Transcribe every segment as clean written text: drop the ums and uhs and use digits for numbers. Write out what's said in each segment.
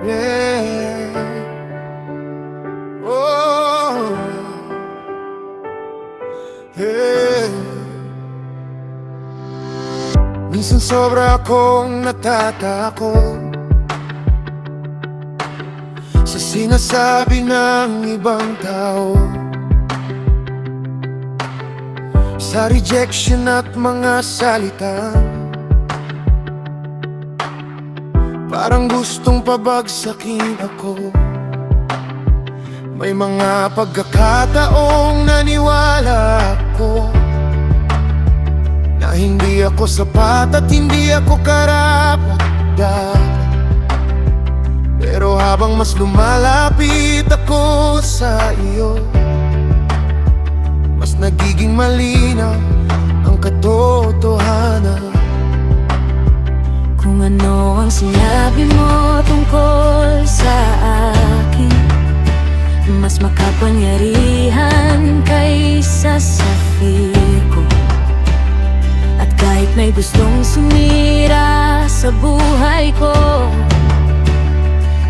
Yeah. Oh, yeah. Minsan sobra akong natatakot sa sinasabi ng ibang tao, sa rejection at mga salita. Parang gustong pabagsakin ako. May mga pagkakataong naniwala ako na hindi ako sapat at hindi ako karapat-dapat. Pero habang mas lumalapit ako sa iyo, mas nagiging malinaw ang katotohanan. Kung ano ang sinabi mo tungkol sa akin, mas makapangyarihan kaysa sa fear ko. At kahit may gustong sumira sa buhay ko,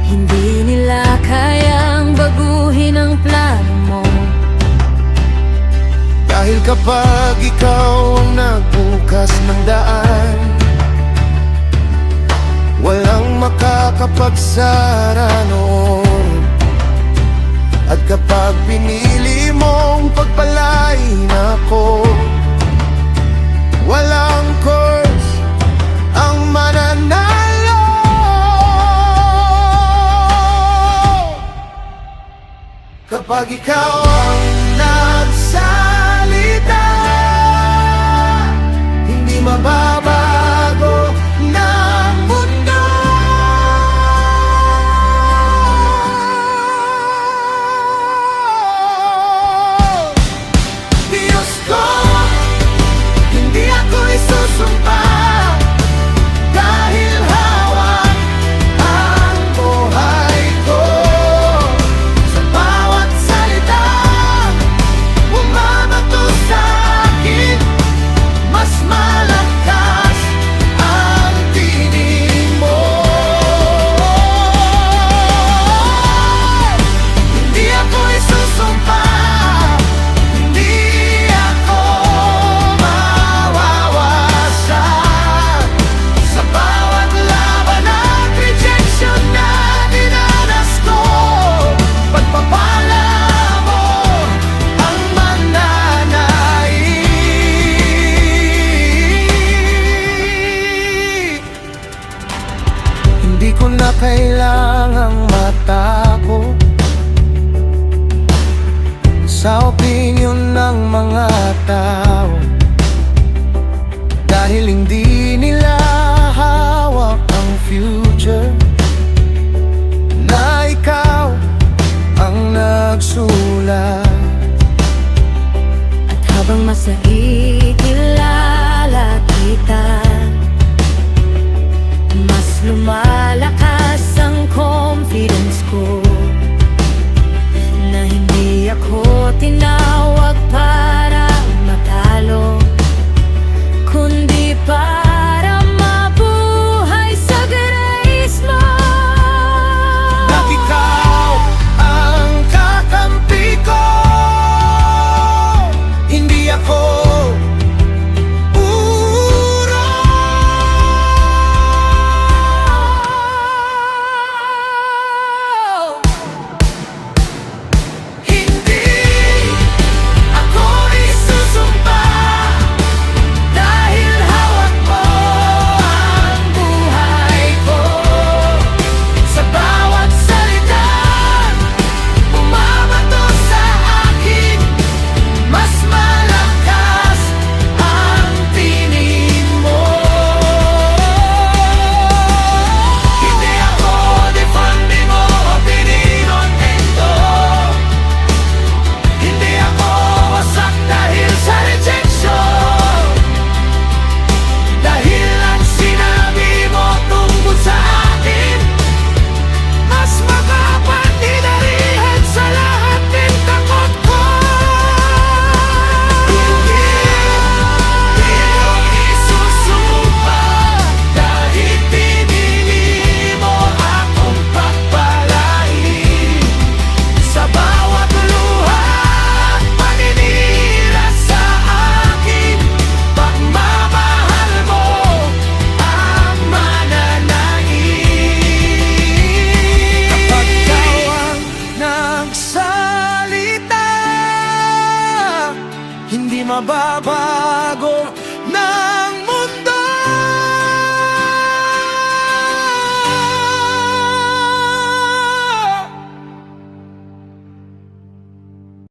hindi nila kayang baguhin ang plano mo. Dahil kapag ikaw ang nagbukas ng daan, walang makakapagsara noon. At kapag pinili mong pagpalain ako, walang curse ang mananalo. Kapag ikaw ang nagsalita, hindi mababago ng mundo. Diyos ko, hindi ako isusumpa, dahil hawak ang buhay ko. Sa bawat salita bumabato sa akin, mas malakas ang tinig mo. Hindi ako isusumpa, hindi ako mawawasak. Sa bawat laban at rejection na dinanas ko, pagpapala mo ang mananaig. Hindi ko na kailangang matakot sa opinyon ng mga tao, dahil hindi nila hawak ang future, na ikaw ang nagsulat. At habang mas nakikilala kita, mas lumalakas ang confidence ko, na hindi ako tinawag para matalo, kundi para mabuhay sa grace mo. At ikaw ang kakampi ko, hindi ako urong. mababa